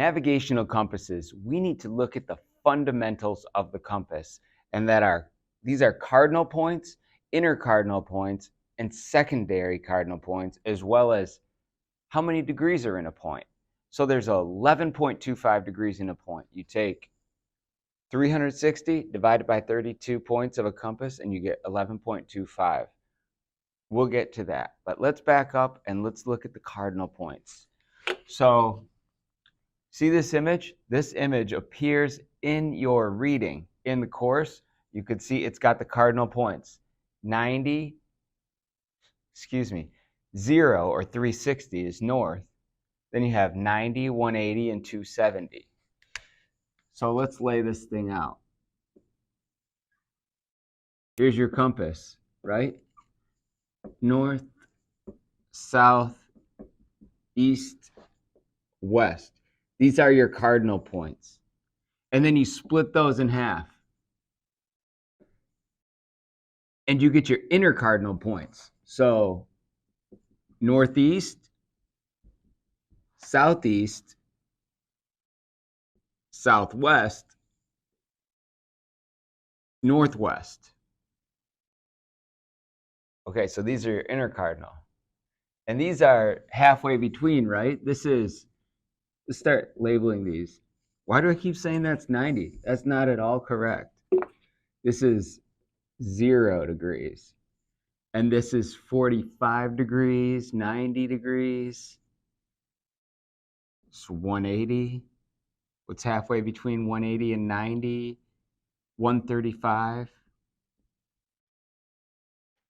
navigational compasses, we need to look at the fundamentals of the compass, and these are cardinal points, intercardinal points, and secondary cardinal points, as well as how many degrees are in a point. So there's 11.25 degrees in a point. You take 360 divided by 32 points of a compass, and you get 11.25. We'll get to that, but let's back up and let's look at the cardinal points. So see this image? This image appears in your reading in the course. You could see it's got the cardinal points. 0 or 360 is north. Then you have 90, 180, and 270. So let's lay this thing out. Here's your compass, right? North, south, east, west. These are your cardinal points. And then you split those in half. And you get your intercardinal points. So northeast, southeast, southwest, northwest. Okay, so these are your intercardinal. And these are halfway between, right? Let's start labeling these. Why do I keep saying that's 90? That's not at all correct. This is 0 degrees. And this is 45 degrees, 90 degrees. It's 180. What's halfway between 180 and 90? 135.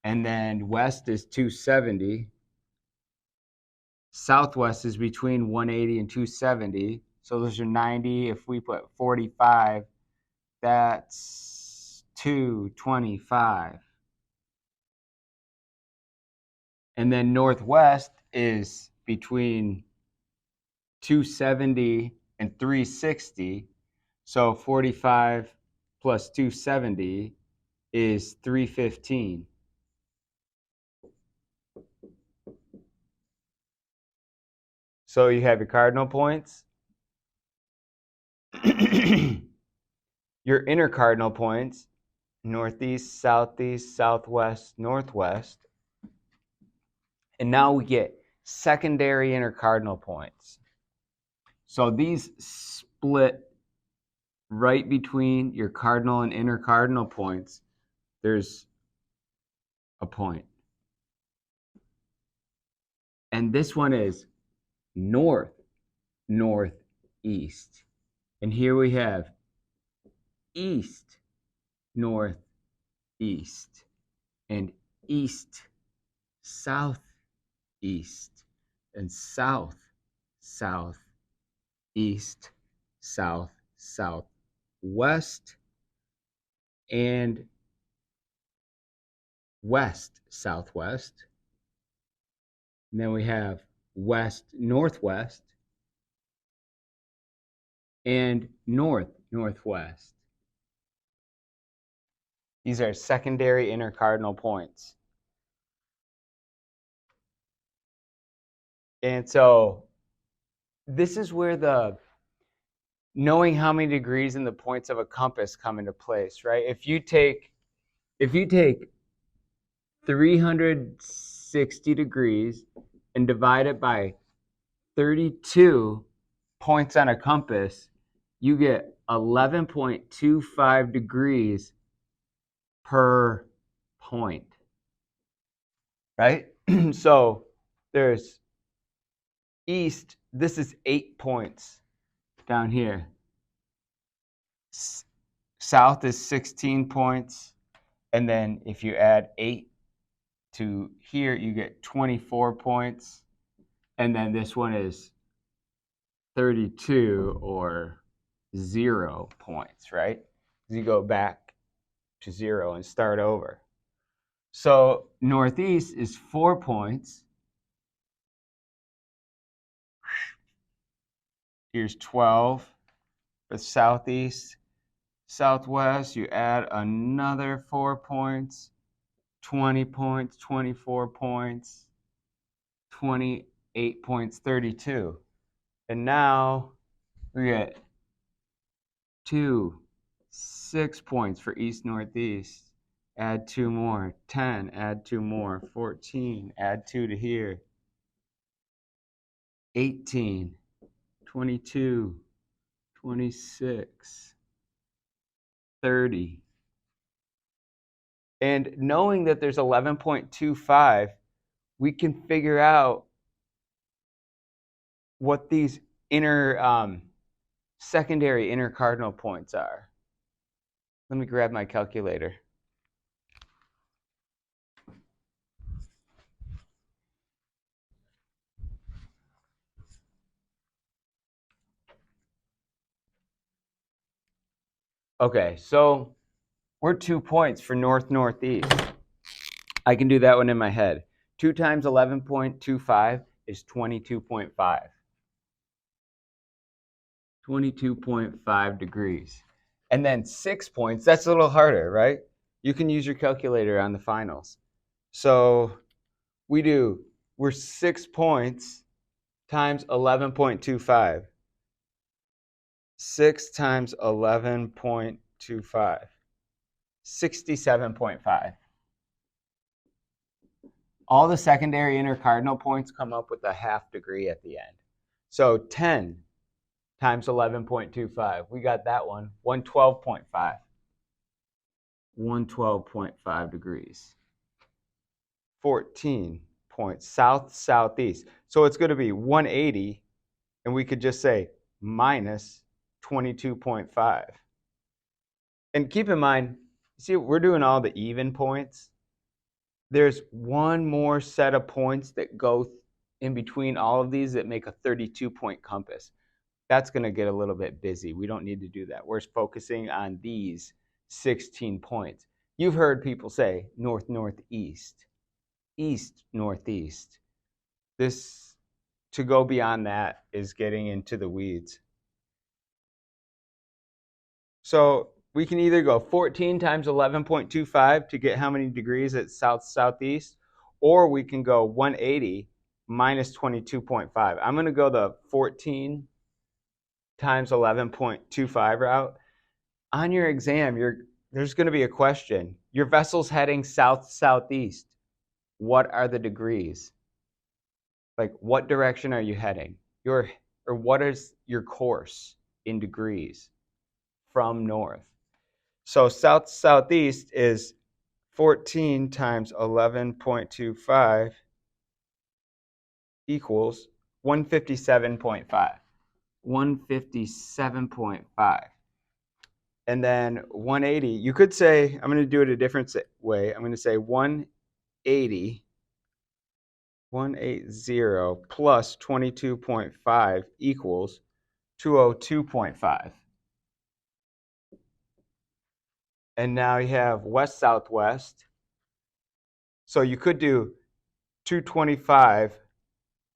And then west is 270. Southwest is between 180 and 270. So those are 90. If we put 45, that's 225. And then northwest is between 270 and 360. So 45 plus 270 is 315. So you have your cardinal points, your intercardinal points, northeast, southeast, southwest, northwest. And now we get secondary intercardinal points. So these split right between your cardinal and intercardinal points. There's a point. And this one is north, northeast. And here we have east, northeast, and east, southeast, and south, southeast, south, southwest, and west, southwest. And then we have west, northwest, and north, northwest. These are secondary intercardinal points. And so this is where knowing how many degrees in the points of a compass come into place, right? If you take 360 degrees and divide it by 32 points on a compass, you get 11.25 degrees per point, right? So there's east, this is 8 points down here. South is 16 points, and then if you add 8 to here, you get 24 points, and then this one is 32 or 0 points, right? You go back to 0 and start over. So northeast is 4 points. Here's 12. For southeast, southwest, you add another 4 points, 20 points, 24 points, 28 points, 32. And now We get 2, 6 points for east, northeast. Add 2 more. 10, add 2 more. 14, add 2 to here. 18, 22, 26, 30. And knowing that there's 11.25, we can figure out what these secondary intercardinal points are. Let me grab my calculator. Okay, so we're 2 points for north, northeast. I can do that one in my head. 2 times 11.25 is 22.5. 22.5 degrees. And then 6 points, that's a little harder, right? You can use your calculator on the finals. So we're 6 points times 11.25. 6 times 11.25. 67.5. All the secondary intercardinal points come up with a half degree at the end. So 10 times 11.25. We got that one. 112.5. 112.5 degrees. 14 points. South, southeast. So it's going to be 180, and we could just say minus 22.5. And keep in mind, see, we're doing all the even points. There's one more set of points that go in between all of these that make a 32-point compass. That's going to get a little bit busy. We don't need to do that. We're focusing on these 16 points. You've heard people say north, northeast, east, northeast. This, to go beyond that, is getting into the weeds. So we can either go 14 times 11.25 to get how many degrees at south, southeast, or we can go 180 minus 22.5. I'm going to go the 14 times 11.25 route. On your exam, there's going to be a question. Your vessel's heading south, southeast. What are the degrees? Like, what direction are you heading? Or what is your course in degrees from north? So south, southeast is 14 times 11.25 equals 157.5. 157.5. And then 180, you could say, I'm going to do it a different way. I'm going to say 180 plus 22.5 equals 202.5. And now you have west-southwest. So you could do 225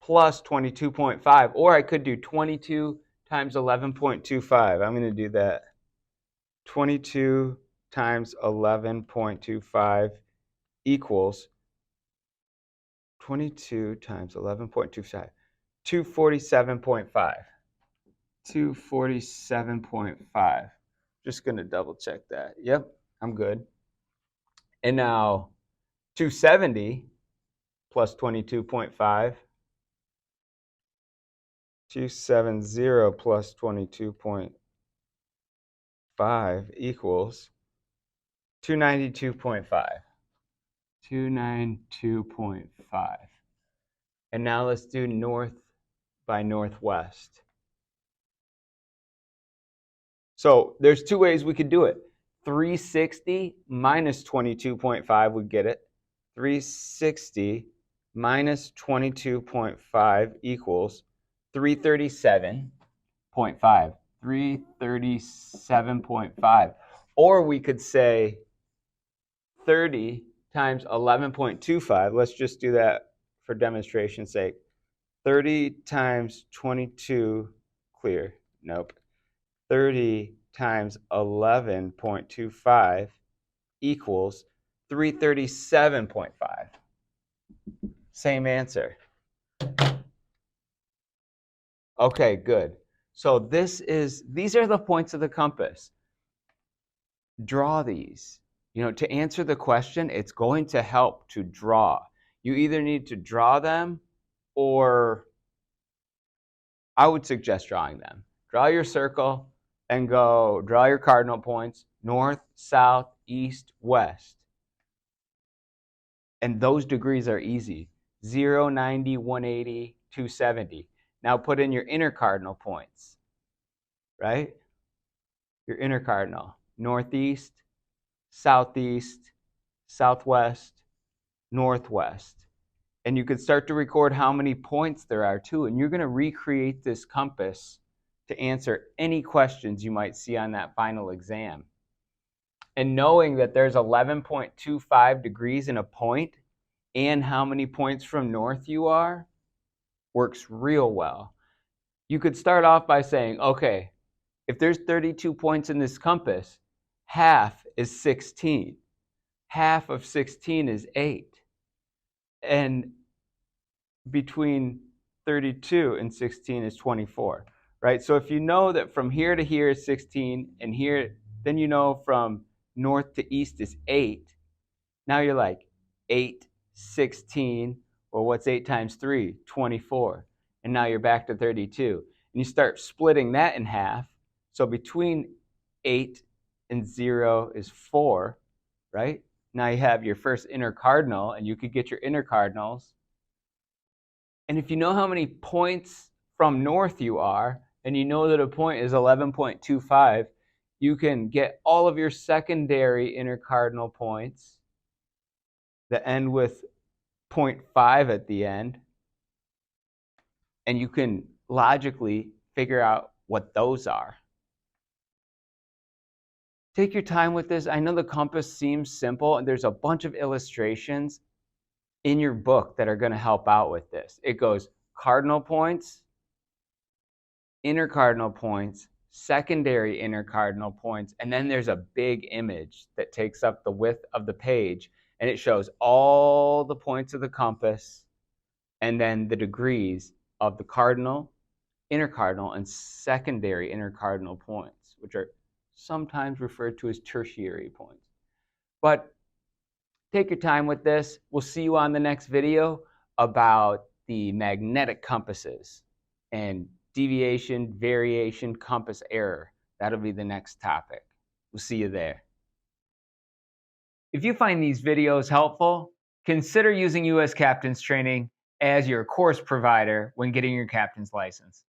plus 22.5, or I could do 22 times 11.25. I'm going to do that. 22 times 11.25 equals 22 times 11.25, 247.5. 247.5. Just going to double check that. Yep, I'm good. And now 270 plus 22.5. 270 plus 22.5 equals 292.5. 292.5. And now let's do north by northwest. So there's two ways we could do it. 360 minus 22.5 would get it. 360 minus 22.5 equals 337.5. 337.5. Or we could say 30 times 11.25. Let's just do that for demonstration's sake. 30 times 22, clear. Nope. 30 times 11.25 equals 337.5. Same answer. Okay, good. So these are the points of the compass. Draw these. To answer the question, it's going to help to draw. You either need to draw them, or I would suggest drawing them. Draw your circle and go draw your cardinal points, north, south, east, west. And those degrees are easy. 0, 90, 180, 270. Now put in your intercardinal points, right? Your intercardinal. Northeast, southeast, southwest, northwest. And you could start to record how many points there are too. And you're going to recreate this compass to answer any questions you might see on that final exam. And knowing that there's 11.25 degrees in a point and how many points from north you are works real well. You could start off by saying, okay, if there's 32 points in this compass, half is 16. Half of 16 is 8. And between 32 and 16 is 24, right? So if you know that from here to here is 16 and here, then you know from north to east is 8. Now you're like 8, 16, well, what's 8 times 3? 24. And now you're back to 32. And you start splitting that in half. So between 8 and 0 is 4, right? Now you have your first intercardinal, and you could get your intercardinals. And if you know how many points from north you are, and you know that a point is 11.25, you can get all of your secondary intercardinal points that end with 0.5 at the end, and you can logically figure out what those are. Take your time with this. I know the compass seems simple, and there's a bunch of illustrations in your book that are going to help out with this. It goes cardinal points, intercardinal points, secondary intercardinal points, and then there's a big image that takes up the width of the page, and it shows all the points of the compass and then the degrees of the cardinal, intercardinal, and secondary intercardinal points, which are sometimes referred to as tertiary points. But take your time with this. We'll see you on the next video about the magnetic compasses and deviation, variation, compass error. That'll be the next topic. We'll see you there. If you find these videos helpful, consider using US Captain's Training as your course provider when getting your captain's license.